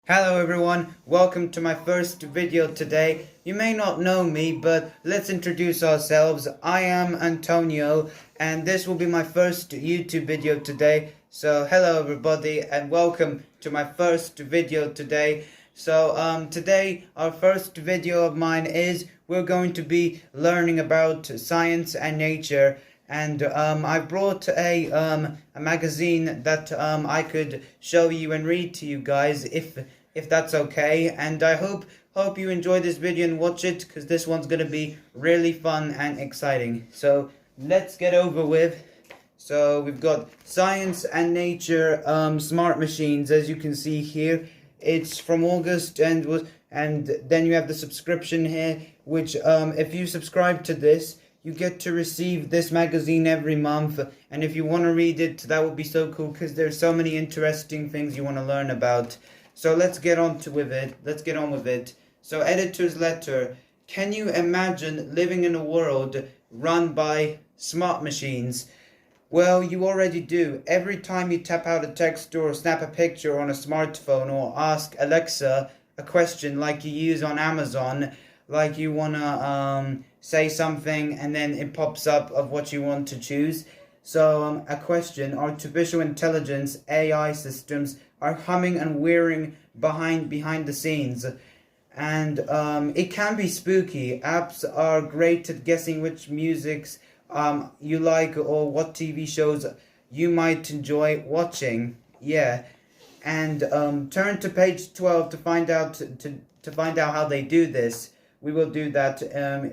Hello everyone, welcome to my first video today. You may not know me, but let's introduce ourselves. I am Antonio, and this will be my first YouTube video today. So hello everybody, and welcome to my first video today. So today our first video of mine is we're going to be learning about science and nature. And I brought a magazine that I could show you and read to you guys if that's okay. And I hope you enjoy this video and watch it, because this one's gonna be really fun and exciting. So let's get over with. So we've got science and nature smart machines, as you can see here. It's from August, and then you have the subscription here, which if you subscribe to this, you get to receive this magazine every month. And if you want to read it, that would be so cool, because there's so many interesting things you want to learn about. So let's get on with it. So editor's letter. Can you imagine living in a world run by smart machines? Well, you already do. Every time you tap out a text or snap a picture on a smartphone, or ask Alexa a question like you use on Amazon, like you wanna say something and then it pops up of what you want to choose. So a question, artificial intelligence, AI systems are humming and whirring behind the scenes. And it can be spooky. Apps are great at guessing which musics you like, or what TV shows you might enjoy watching. Yeah. And turn to page 12 to find out how they do this. We will do that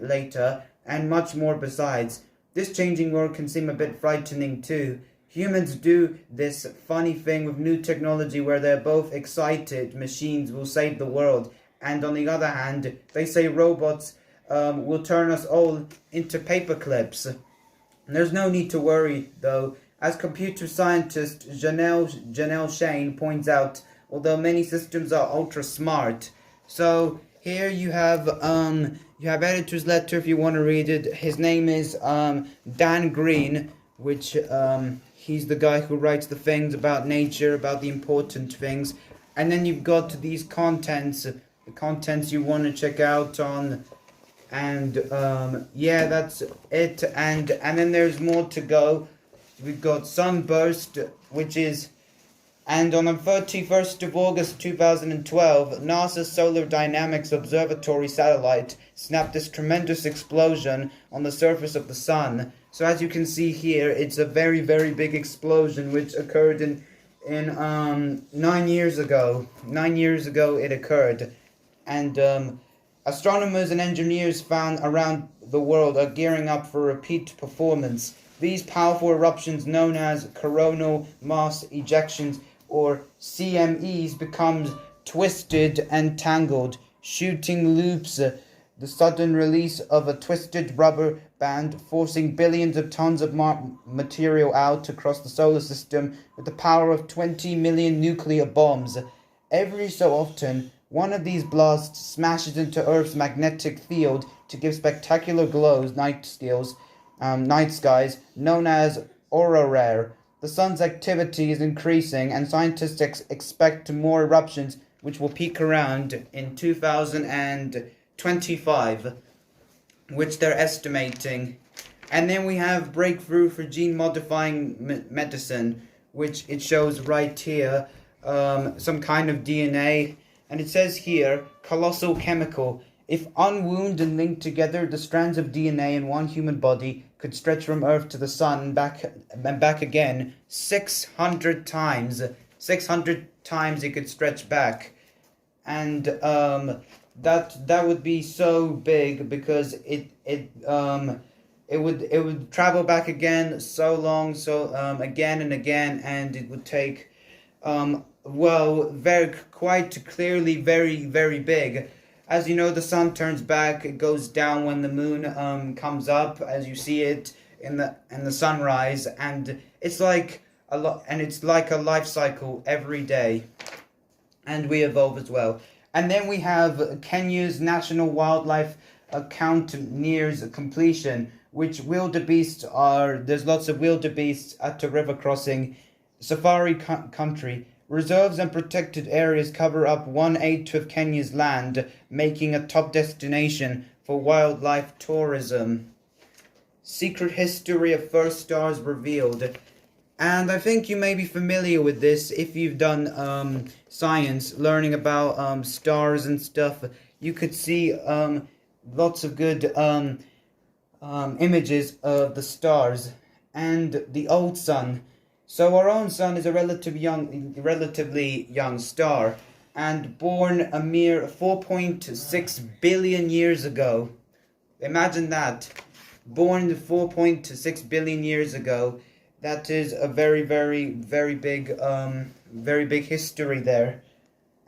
later, and much more besides. This changing world can seem a bit frightening too. Humans do this funny thing with new technology where they're both excited machines will save the world, and on the other hand, they say robots will turn us all into paperclips. There's no need to worry though, as computer scientist Janelle Shane points out, although many systems are ultra smart. So here you have editor's letter if you want to read it. His name is Dan Green, which he's the guy who writes the things about nature, about the important things. And then you've got these contents, the contents you want to check out on. And yeah, that's it. And then there's more to go. We've got Sunburst, which is... And on the 31st of August 2012, NASA's Solar Dynamics Observatory satellite snapped this tremendous explosion on the surface of the sun. So as you can see here, it's a very, very big explosion which occurred in 9 years ago. 9 years ago it occurred. And astronomers and engineers found around the world are gearing up for repeat performance. These powerful eruptions, known as coronal mass ejections, or CMEs, becomes twisted and tangled, shooting loops, the sudden release of a twisted rubber band, forcing billions of tons of material out across the solar system with the power of 20 million nuclear bombs. Every so often, one of these blasts smashes into Earth's magnetic field to give spectacular glows, night skies, known as aurorae. The sun's activity is increasing, and scientists expect more eruptions, which will peak around in 2025, which they're estimating. And then we have breakthrough for gene-modifying medicine, which it shows right here, some kind of DNA. And it says here, colossal chemical. If unwound and linked together, the strands of DNA in one human body could stretch from Earth to the sun and back again 600 times. 600 times it could stretch back. And that would be so big, because it would travel back again so long, again and again, and it would take quite clearly very, very big. As you know, the sun turns back, it goes down when the moon comes up, as you see it in the sunrise, and it's like a life cycle every day, and we evolve as well. And then we have Kenya's National Wildlife Account nears completion, which wildebeests there's lots of wildebeests at a river crossing safari country. Reserves and protected areas cover up 1/8 of Kenya's land, making a top destination for wildlife tourism. Secret history of first stars revealed. And I think you may be familiar with this if you've done science, learning about stars and stuff. You could see lots of good images of the stars and the old sun. So our own sun is a relatively young star, and born a mere 4.6 billion years ago. Imagine that. Born 4.6 billion years ago. That is a very big history there.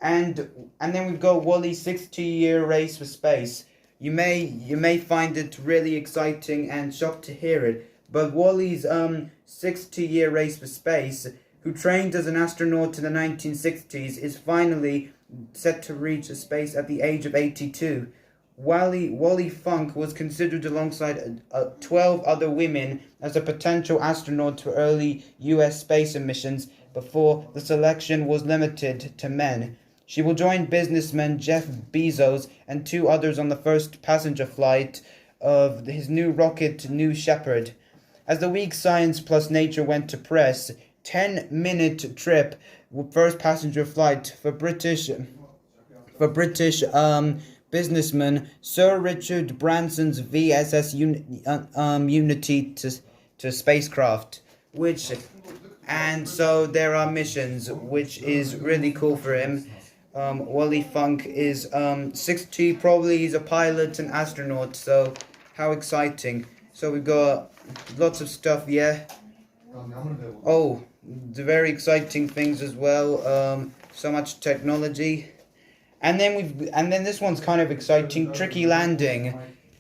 And then we've got Wall-E's 60-year race for space. You may find it really exciting and shocked to hear it, but Wall-E's 60-year race for space, who trained as an astronaut in the 1960s, is finally set to reach space at the age of 82. Wally Funk was considered alongside 12 other women as a potential astronaut for early US space missions before the selection was limited to men. She will join businessman Jeff Bezos and 2 others on the first passenger flight of his new rocket, New Shepard. As the week Science plus Nature went to press, 10-minute trip, first passenger flight for British businessman Sir Richard Branson's VSS Unity to spacecraft, and so there are missions, which is really cool for him. Wally Funk is 60, probably he's a pilot and astronaut, so how exciting. So we've got lots of stuff, yeah. Oh, the very exciting things as well. So much technology. And then this one's kind of exciting, tricky landing.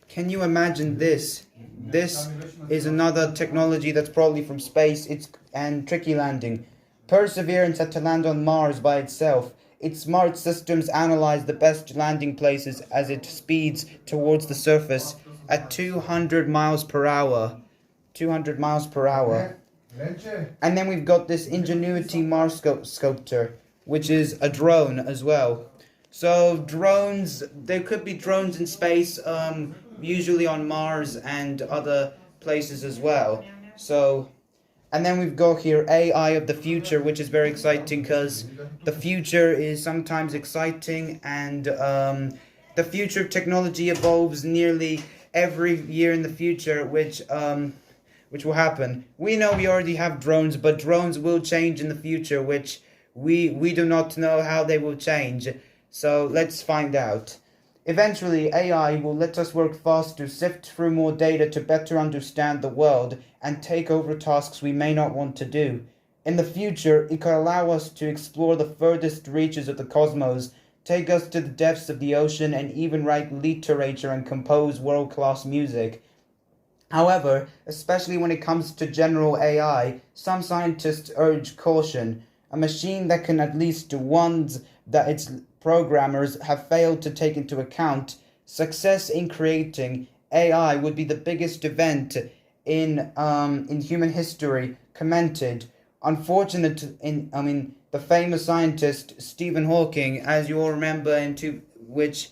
Can you imagine this? This is another technology that's probably from space. And tricky landing. Perseverance had to land on Mars by itself. Its smart systems analyze the best landing places as it speeds towards the surface at 200 miles per hour. 200 miles per hour. And then we've got this Ingenuity Mars Sculptor, which is a drone as well. So drones, there could be drones in space, usually on Mars and other places as well. So, and then we've got here AI of the future, which is very exciting because the future is sometimes exciting, and the future of technology evolves nearly every year in the future, which will happen. We know we already have drones, but drones will change in the future, which we do not know how they will change. So let's find out. Eventually, AI will let us work faster, sift through more data to better understand the world, and take over tasks we may not want to do. In the future, it could allow us to explore the furthest reaches of the cosmos, take us to the depths of the ocean, and even write literature and compose world-class music. However, especially when it comes to general AI, some scientists urge caution. A machine that can at least do ones that its programmers have failed to take into account. Success in creating AI would be the biggest event in human history, commented. The famous scientist Stephen Hawking, as you all remember, which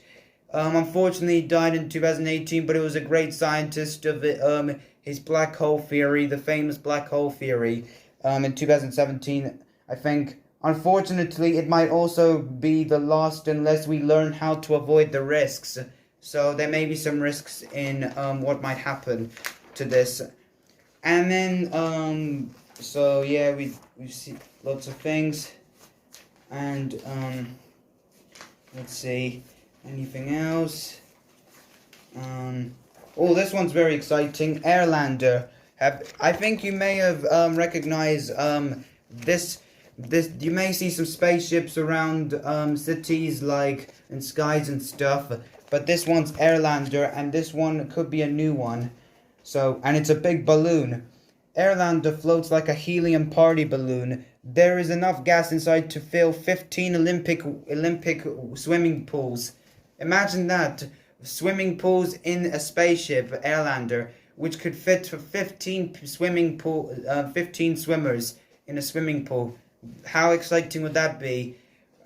unfortunately died in 2018, but it was a great scientist of his black hole theory, the famous black hole theory, in 2017, I think. Unfortunately, it might also be the last unless we learn how to avoid the risks. So there may be some risks in what might happen to this. And then, so yeah, we see lots of things. And, let's see, anything else? Oh, this one's very exciting. Airlander. I think you may have recognized this. You may see some spaceships around cities and skies and stuff, but this one's Airlander, and this one could be a new one. So, and it's a big balloon. Airlander floats like a helium party balloon. There is enough gas inside to fill 15 Olympic swimming pools. Imagine that, swimming pools in a spaceship, Airlander, which could fit for 15 swimmers in a swimming pool. How exciting would that be?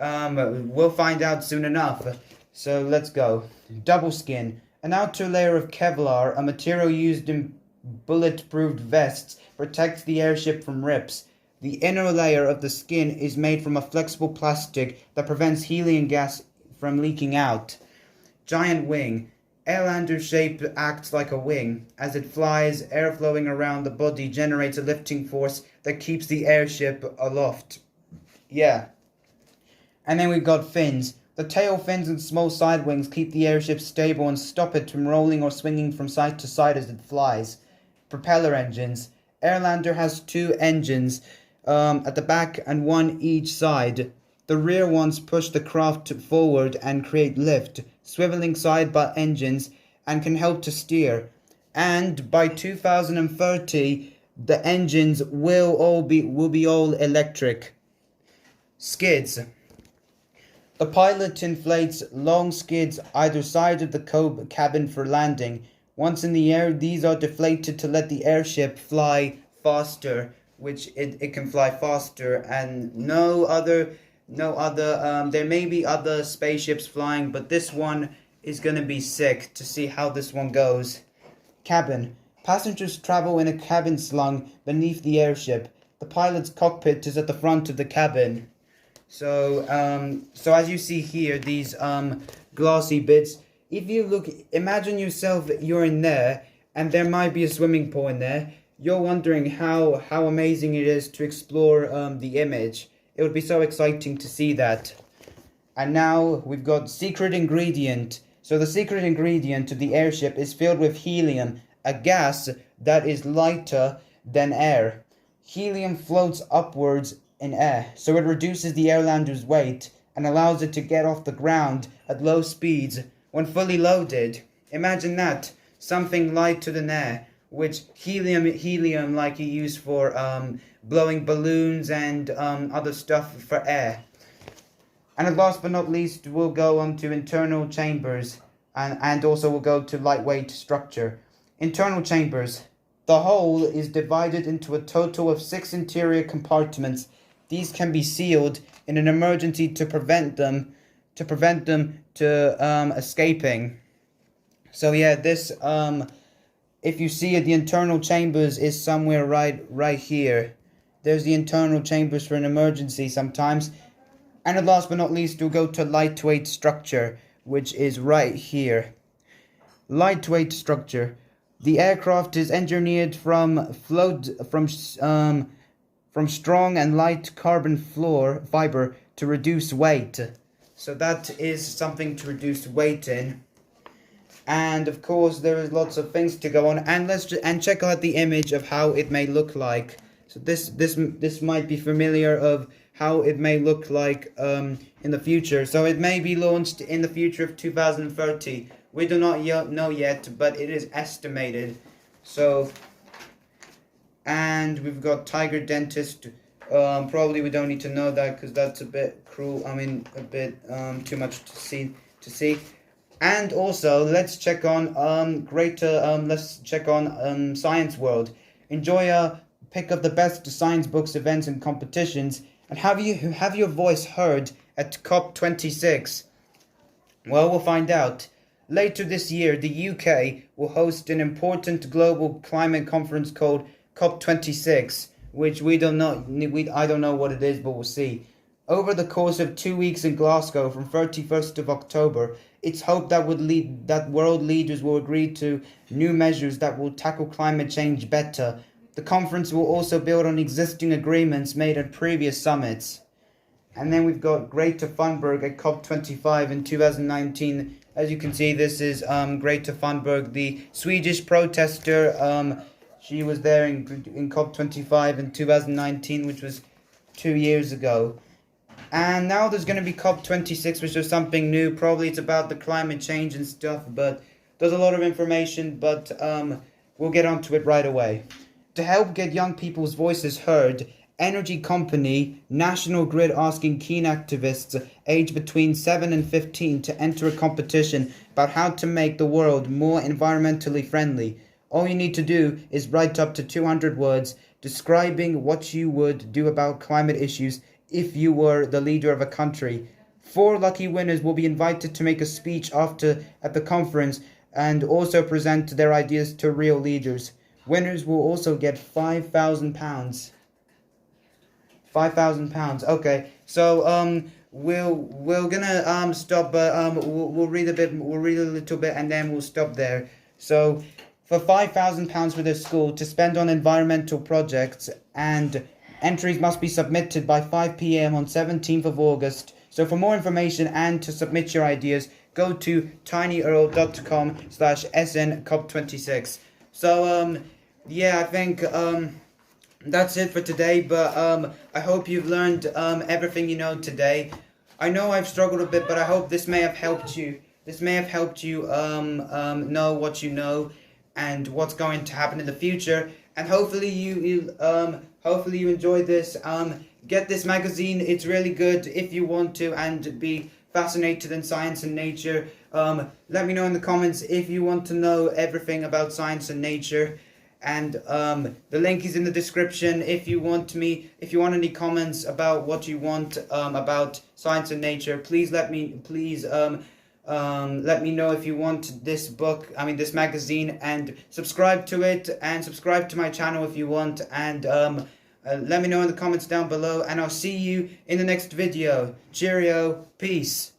We'll find out soon enough. So let's go. Double skin. An outer layer of Kevlar, a material used in bulletproof vests, protects the airship from rips. The inner layer of the skin is made from a flexible plastic that prevents helium gas from leaking out. Giant wing. Airlander shape acts like a wing. As it flies, air flowing around the body generates a lifting force that keeps the airship aloft. Yeah. And then we've got fins. The tail fins and small side wings keep the airship stable and stop it from rolling or swinging from side to side as it flies. Propeller engines. Airlander has two engines at the back and one each side. The rear ones push the craft forward and create lift, swiveling side butt engines, and can help to steer. And by 2030, the engines will be all electric. Skids. The pilot inflates long skids either side of the cabin for landing. Once in the air, these are deflated to let the airship fly faster, which it can fly faster, and there may be other spaceships flying, but this one is gonna be sick to see how this one goes. Cabin. Passengers travel in a cabin slung beneath the airship. The pilot's cockpit is at the front of the cabin. So as you see here, these glassy bits, if you look, imagine yourself, you're in there, and there might be a swimming pool in there. You're wondering how amazing it is to explore the image. It would be so exciting to see that. And now we've got secret ingredient. So the secret ingredient of the airship is filled with helium, a gas that is lighter than air. Helium floats upwards in air, so it reduces the Airlander's weight and allows it to get off the ground at low speeds when fully loaded. Imagine that, something lighter than air, which helium like you use for blowing balloons and other stuff for air. And last but not least, we'll go on to internal chambers, and also we'll go to lightweight structure. Internal chambers. The hull is divided into a total of 6 interior compartments. These can be sealed in an emergency to prevent them escaping. So yeah, this if you see it, the internal chambers is somewhere right here. There's the internal chambers for an emergency sometimes. And last but not least, we'll go to lightweight structure, which is right here. Lightweight structure. The aircraft is engineered from strong and light carbon fiber to reduce weight. So that is something to reduce weight in. And of course there is lots of things to go on, and and check out the image of how it may look like. So this might be familiar of how it may look like in the future. So it may be launched in the future of 2030. We do not know yet, but it is estimated. So, and we've got Tiger Dentist. Probably we don't need to know that because that's a bit cruel. I mean, a bit too much to see. And also, let's check on Science World. Enjoy a pick of the best science books, events, and competitions, and have your voice heard at COP26. Well, we'll find out. Later this year, the UK will host an important global climate conference called COP26, which I don't know what it is, but we'll see. Over the course of 2 weeks in Glasgow from 31st of October, it's hoped that world leaders will agree to new measures that will tackle climate change better. The conference will also build on existing agreements made at previous summits. And then we've got Greta Thunberg at COP25 in 2019. As you can see, this is Greta Thunberg, the Swedish protester. She was there in COP25 in 2019, which was 2 years ago. And now there's going to be COP26, which is something new. Probably it's about the climate change and stuff, but there's a lot of information, but we'll get onto it right away. To help get young people's voices heard, energy company National Grid asking keen activists aged between 7 and 15 to enter a competition about how to make the world more environmentally friendly. All you need to do is write up to 200 words, describing what you would do about climate issues if you were the leader of a country. 4 lucky winners will be invited to make a speech at the conference and also present their ideas to real leaders. Winners will also get £5,000. £5,000. Okay, so we're gonna stop, but we'll read a little bit, and then we'll stop there. So for £5,000 for the school to spend on environmental projects, and entries must be submitted by 5 p.m. on 17th of August. So for more information and to submit your ideas, go to tinyurl.com/SNCOP26. So yeah, I think that's it for today, but I hope you've learned everything you know today. I know I've struggled a bit, but I hope this may have helped you. This may have helped you know what you know and what's going to happen in the future. And hopefully you enjoyed this. Get this magazine. It's really good if you want to and be fascinated in science and nature. Let me know in the comments if you want to know everything about science and nature. And the link is in the description if you want any comments about what you want about science and nature. Please let me know if you want this this magazine, and subscribe to it, and subscribe to my channel if you want, and let me know in the comments down below, and I'll see you in the next video. Cheerio, peace.